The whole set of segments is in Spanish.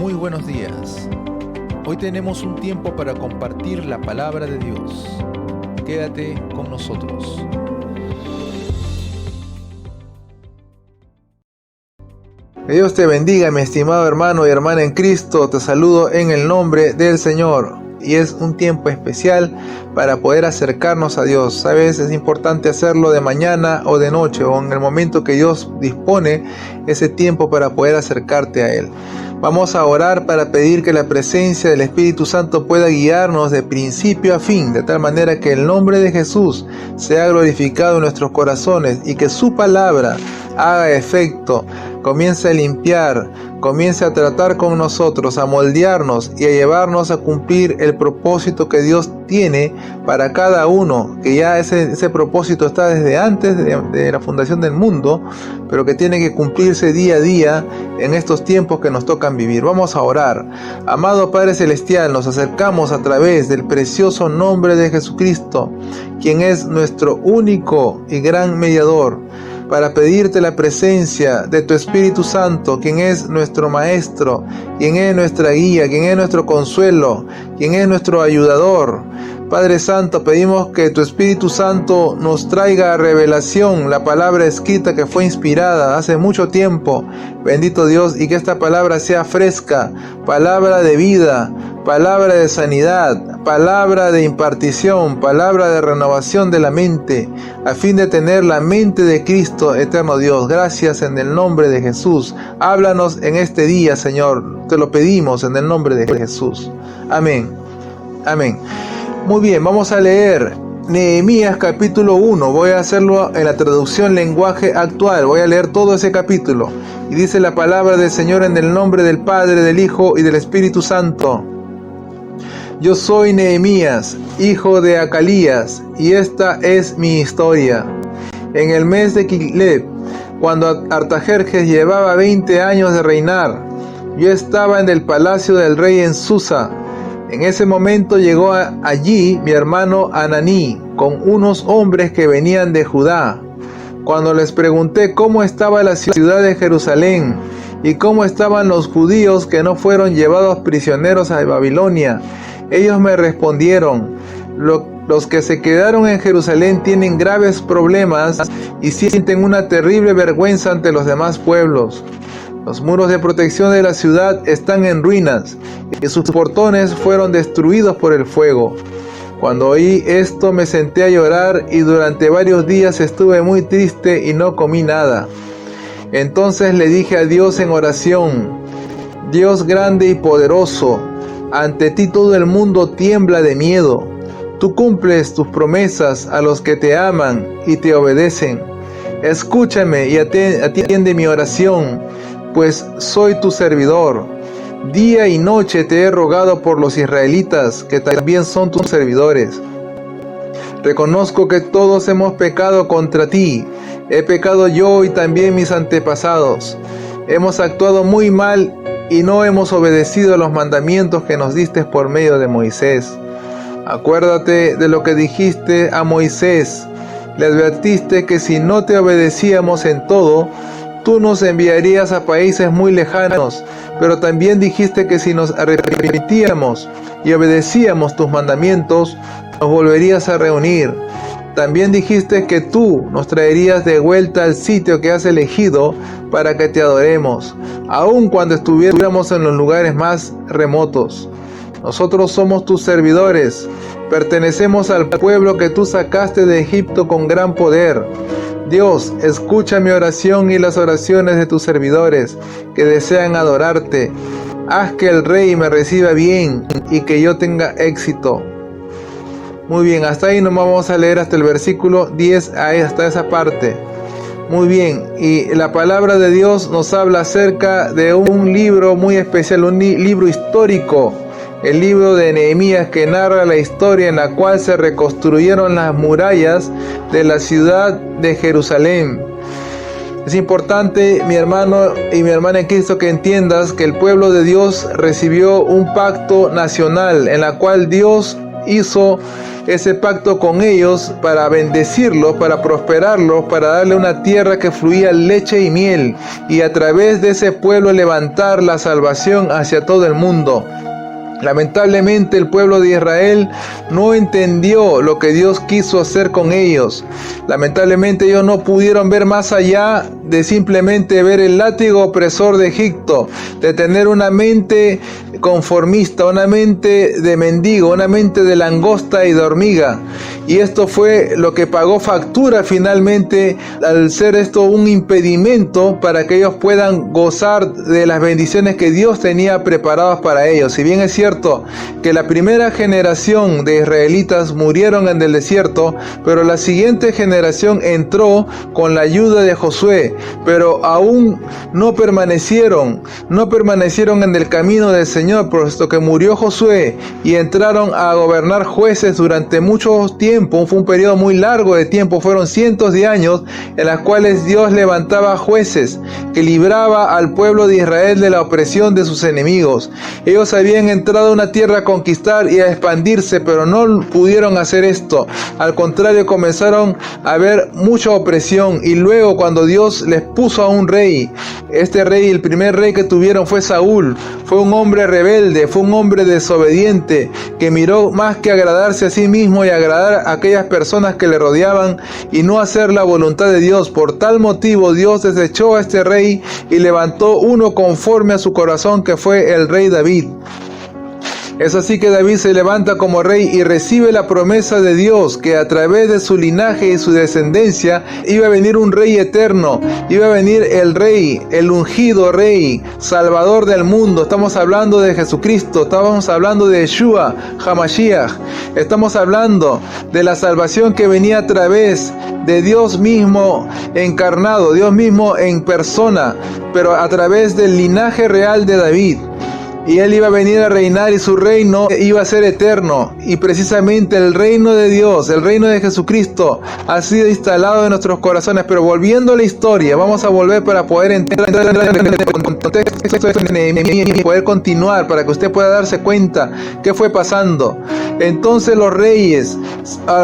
Muy buenos días. Hoy tenemos un tiempo para compartir la palabra de Dios. Quédate con nosotros. Que Dios te bendiga, mi estimado hermano y hermana en Cristo. Te saludo en el nombre del Señor. Y es un tiempo especial para poder acercarnos a Dios. Sabes, es importante hacerlo de mañana o de noche o en el momento que Dios dispone ese tiempo para poder acercarte a Él. Vamos a orar para pedir que la presencia del Espíritu Santo pueda guiarnos de principio a fin, de tal manera que el nombre de Jesús sea glorificado en nuestros corazones y que su palabra haga efecto, comience a limpiar, comience a tratar con nosotros, a moldearnos y a llevarnos a cumplir el propósito que Dios tiene para cada uno, que ya ese propósito está desde antes de la fundación del mundo, pero que tiene que cumplirse día a día en estos tiempos que nos tocan vivir. Vamos a orar. Amado Padre Celestial, nos acercamos a través del precioso nombre de Jesucristo, quien es nuestro único y gran mediador, para pedirte la presencia de tu Espíritu Santo, quien es nuestro Maestro, quien es nuestra guía, quien es nuestro consuelo, quien es nuestro ayudador. Padre Santo, pedimos que tu Espíritu Santo nos traiga revelación, la palabra escrita que fue inspirada hace mucho tiempo, bendito Dios, y que esta palabra sea fresca, palabra de vida, palabra de sanidad, palabra de impartición, palabra de renovación de la mente, a fin de tener la mente de Cristo, eterno Dios. Gracias en el nombre de Jesús. Háblanos en este día, Señor. Te lo pedimos en el nombre de Jesús. Amén. Amén. Muy bien, vamos a leer Nehemías capítulo 1. Voy a hacerlo en la traducción lenguaje actual. Voy a leer todo ese capítulo. Y dice la palabra del Señor en el nombre del Padre, del Hijo y del Espíritu Santo. Yo soy Nehemías, hijo de Acalías, y esta es mi historia. En el mes de Kislev, cuando Artajerjes llevaba 20 años de reinar, yo estaba en el palacio del rey en Susa. En ese momento llegó allí mi hermano Ananí, con unos hombres que venían de Judá. Cuando les pregunté cómo estaba la ciudad de Jerusalén y cómo estaban los judíos que no fueron llevados prisioneros a Babilonia, ellos me respondieron: los que se quedaron en Jerusalén tienen graves problemas y sienten una terrible vergüenza ante los demás pueblos. Los muros de protección de la ciudad están en ruinas y sus portones fueron destruidos por el fuego. Cuando oí esto me senté a llorar y durante varios días estuve muy triste y no comí nada. Entonces le dije a Dios en oración: Dios grande y poderoso, ante ti todo el mundo tiembla de miedo. Tú cumples tus promesas a los que te aman y te obedecen. Escúchame y atiende mi oración, pues soy tu servidor. Día y noche te he rogado por los israelitas, que también son tus servidores. Reconozco que todos hemos pecado contra ti. He pecado yo y también mis antepasados. Hemos actuado muy mal y no hemos obedecido los mandamientos que nos diste por medio de Moisés. Acuérdate de lo que dijiste a Moisés. Le advertiste que si no te obedecíamos en todo, tú nos enviarías a países muy lejanos, pero también dijiste que si nos arrepentíamos y obedecíamos tus mandamientos, nos volverías a reunir. También dijiste que tú nos traerías de vuelta al sitio que has elegido para que te adoremos, aun cuando estuviéramos en los lugares más remotos. Nosotros somos tus servidores, pertenecemos al pueblo que tú sacaste de Egipto con gran poder. Dios, escucha mi oración y las oraciones de tus servidores que desean adorarte. Haz que el rey me reciba bien y que yo tenga éxito. Muy bien, hasta ahí nos vamos a leer hasta el versículo 10, hasta esa parte. Muy bien, y la palabra de Dios nos habla acerca de un libro muy especial, un libro histórico, el libro de Nehemías, que narra la historia en la cual se reconstruyeron las murallas de la ciudad de Jerusalén. Es importante, mi hermano y mi hermana en Cristo, que entiendas que el pueblo de Dios recibió un pacto nacional en la cual Dios hizo ese pacto con ellos para bendecirlos, para prosperarlos, para darle una tierra que fluía leche y miel, y a través de ese pueblo levantar la salvación hacia todo el mundo. Lamentablemente el pueblo de Israel no entendió lo que Dios quiso hacer con ellos. Lamentablemente ellos no pudieron ver más allá de simplemente ver el látigo opresor de Egipto, de tener una mente conformista, una mente de mendigo, una mente de langosta y de hormiga. Y esto fue lo que pagó factura finalmente, al ser esto un impedimento para que ellos puedan gozar de las bendiciones que Dios tenía preparadas para ellos. Si bien es cierto que la primera generación de israelitas murieron en el desierto, pero la siguiente generación entró con la ayuda de Josué, pero aún no permanecieron en el camino del Señor, puesto que murió Josué y entraron a gobernar jueces durante mucho tiempo. Fue un periodo muy largo de tiempo, fueron cientos de años en las cuales Dios levantaba jueces que libraba al pueblo de Israel de la opresión de sus enemigos. Ellos habían entrado a una tierra a conquistar y a expandirse, pero no pudieron hacer esto. Al contrario, comenzaron a haber mucha opresión, y luego cuando Dios les puso a un rey, este rey, el primer rey que tuvieron fue Saúl. Fue un hombre rebelde, fue un hombre desobediente, que miró más que agradarse a sí mismo y agradar a aquellas personas que le rodeaban y no hacer la voluntad de Dios. Por tal motivo Dios desechó a este rey y levantó uno conforme a su corazón, que fue el rey David. Es así que David se levanta como rey y recibe la promesa de Dios, que a través de su linaje y su descendencia iba a venir un rey eterno, iba a venir el rey, el ungido rey, salvador del mundo. Estamos hablando de Jesucristo, estamos hablando de Yeshua, Hamashiach, estamos hablando de la salvación que venía a través de Dios mismo encarnado, Dios mismo en persona, pero a través del linaje real de David. Y él iba a venir a reinar, y su reino iba a ser eterno. Y precisamente el reino de Dios, el reino de Jesucristo, ha sido instalado en nuestros corazones. Pero volviendo a la historia, vamos a volver para poder entrar en el contexto de Nehemías y poder continuar, para que usted pueda darse cuenta qué fue pasando. Entonces los reyes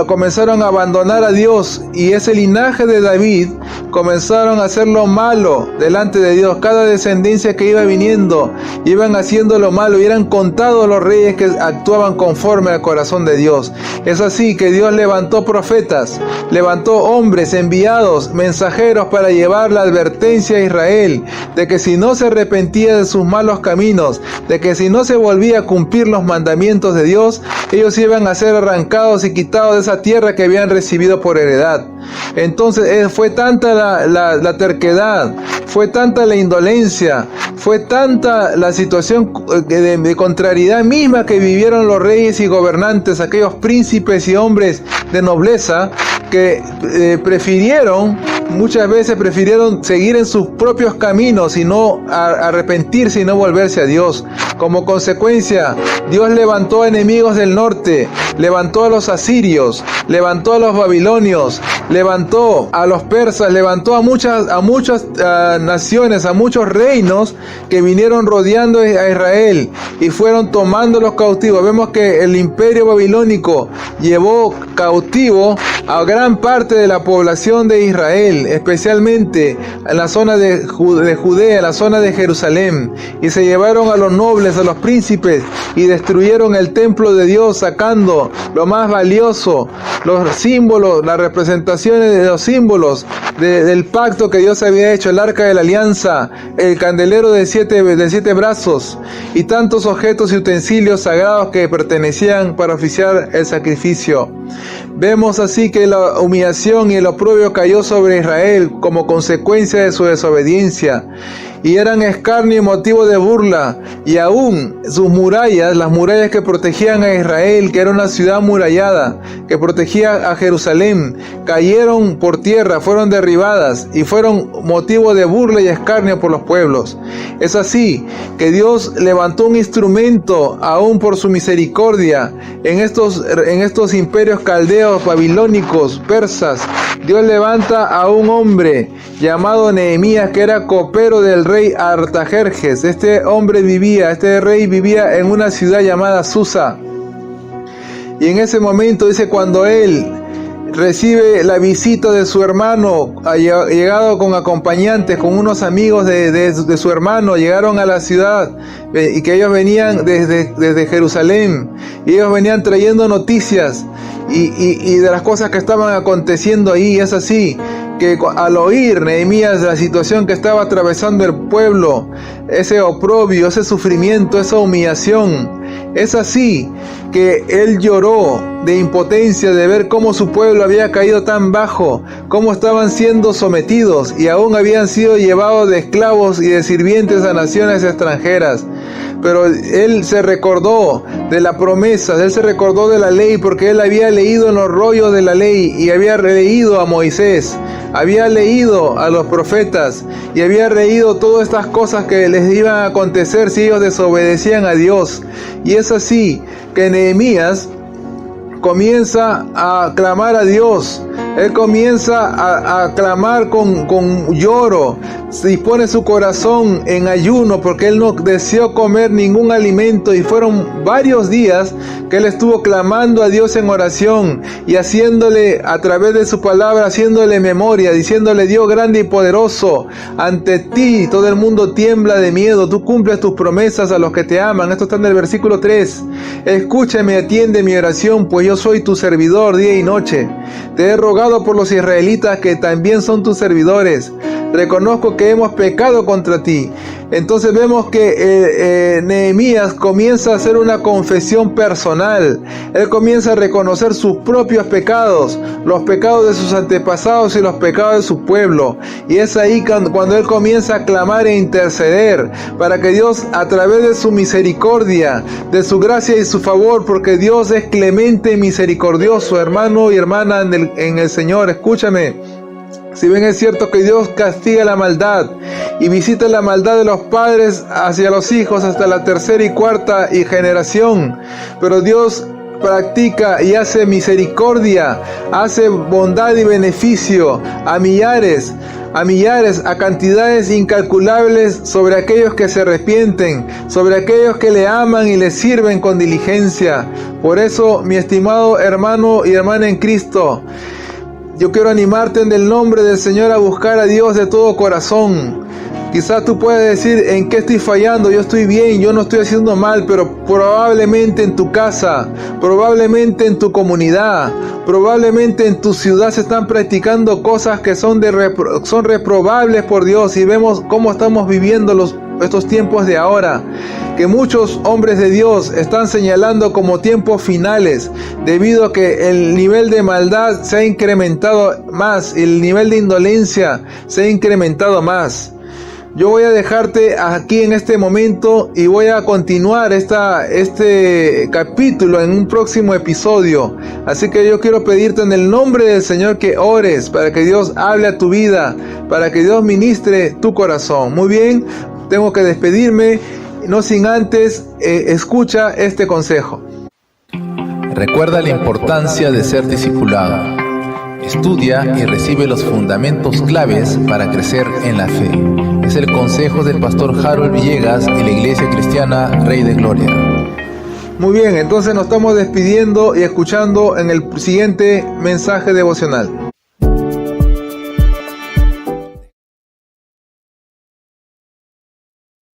comenzaron a abandonar a Dios, y ese linaje de David comenzaron a hacer lo malo delante de Dios. Cada descendencia que iba viniendo, iban haciendo lo malo, y eran contados los reyes que actuaban conforme al corazón de Dios. Es así que Dios levantó profetas, levantó hombres enviados, mensajeros, para llevar la advertencia a Israel de que si no se arrepentía de sus malos caminos, de que si no se volvía a cumplir los mandamientos de Dios, ellos iban a ser arrancados y quitados de esa tierra que habían recibido por heredad. Entonces fue tanta la terquedad, fue tanta la indolencia, fue tanta la situación de contrariedad misma que vivieron los reyes y gobernantes, aquellos príncipes y hombres de nobleza, que muchas veces prefirieron seguir en sus propios caminos y no arrepentirse y no volverse a Dios. Como consecuencia, Dios levantó a enemigos del norte, levantó a los asirios, levantó a los babilonios, levantó a los persas, levantó a muchas naciones, a muchos reinos que vinieron rodeando a Israel y fueron tomando los cautivos. Vemos que el imperio babilónico llevó cautivo a gran parte de la población de Israel, especialmente en la zona de Judea, en la zona de Jerusalén, y se llevaron a los nobles, a los príncipes, y destruyeron el templo de Dios, sacando lo más valioso, los símbolos, las representaciones de los símbolos del pacto que Dios había hecho, el arca de la alianza, el candelero de siete brazos, y tantos objetos y utensilios sagrados que pertenecían para oficiar el sacrificio. Vemos así que la humillación y el oprobio cayó sobre Israel como consecuencia de su desobediencia, y eran escarnio y motivo de burla, y aún sus murallas, las murallas que protegían a Israel, que era una ciudad murallada, que protegía a Jerusalén, cayeron por tierra, fueron derribadas, y fueron motivo de burla y escarnio por los pueblos. Es así que Dios levantó un instrumento, aún por su misericordia, en estos imperios caldeos, babilónicos, persas. Dios levanta a un hombre llamado Nehemías, que era copero del rey Artajerjes. Este rey vivía en una ciudad llamada Susa. Y en ese momento dice, cuando él recibe la visita de su hermano, ha llegado con acompañantes, con unos amigos de su hermano, llegaron a la ciudad, y que ellos venían desde Jerusalén, y ellos venían trayendo noticias y de las cosas que estaban aconteciendo ahí. Es así que al oír Nehemías la situación que estaba atravesando el pueblo, ese oprobio, ese sufrimiento, esa humillación, es así que él lloró de impotencia de ver cómo su pueblo había caído tan bajo, cómo estaban siendo sometidos y aún habían sido llevados de esclavos y de sirvientes a naciones extranjeras. Pero él se recordó de la promesa, él se recordó de la ley, porque él había leído en los rollos de la ley y había leído a Moisés, había leído a los profetas y había leído todas estas cosas que les iban a acontecer si ellos desobedecían a Dios. Y es así que Nehemías comienza a clamar a Dios. Él comienza a clamar con lloro, dispone su corazón en ayuno porque él no deseó comer ningún alimento, y fueron varios días que él estuvo clamando a Dios en oración y haciéndole, a través de su palabra, haciéndole memoria, diciéndole: Dios grande y poderoso, ante ti todo el mundo tiembla de miedo, tú cumples tus promesas a los que te aman. Esto está en el versículo 3. Escúchame, atiende mi oración, pues yo soy tu servidor día y noche. Te he rogado por los israelitas que también son tus servidores. Reconozco que hemos pecado contra ti. Entonces vemos que Nehemías comienza a hacer una confesión personal. Él comienza a reconocer sus propios pecados, los pecados de sus antepasados y los pecados de su pueblo. Y es ahí cuando él comienza a clamar e interceder para que Dios, a través de su misericordia, de su gracia y su favor, porque Dios es clemente y misericordioso, hermano y hermana en el Señor, escúchame. Si bien es cierto que Dios castiga la maldad y visita la maldad de los padres hacia los hijos hasta la tercera y cuarta generación, pero Dios practica y hace misericordia, hace bondad y beneficio a millares, a cantidades incalculables sobre aquellos que se arrepienten, sobre aquellos que le aman y le sirven con diligencia. Por eso, mi estimado hermano y hermana en Cristo, yo quiero animarte en el nombre del Señor a buscar a Dios de todo corazón. Quizás tú puedes decir: ¿en qué estoy fallando? Yo estoy bien, yo no estoy haciendo mal, pero probablemente en tu casa, probablemente en tu comunidad, probablemente en tu ciudad se están practicando cosas que son reprobables por Dios, y vemos cómo estamos viviendo estos tiempos de ahora, que muchos hombres de Dios están señalando como tiempos finales, debido a que el nivel de maldad se ha incrementado más, el nivel de indolencia se ha incrementado más. Yo voy a dejarte aquí en este momento y voy a continuar este capítulo en un próximo episodio. Así que yo quiero pedirte en el nombre del Señor que ores para que Dios hable a tu vida, para que Dios ministre tu corazón. Muy bien, tengo que despedirme, no sin antes escucha este consejo. Recuerda la importancia de ser discipulado. Estudia y recibe los fundamentos claves para crecer en la fe. Es el consejo del pastor Harold Villegas y la Iglesia Cristiana Rey de Gloria. Muy bien, entonces nos estamos despidiendo y escuchando en el siguiente mensaje devocional.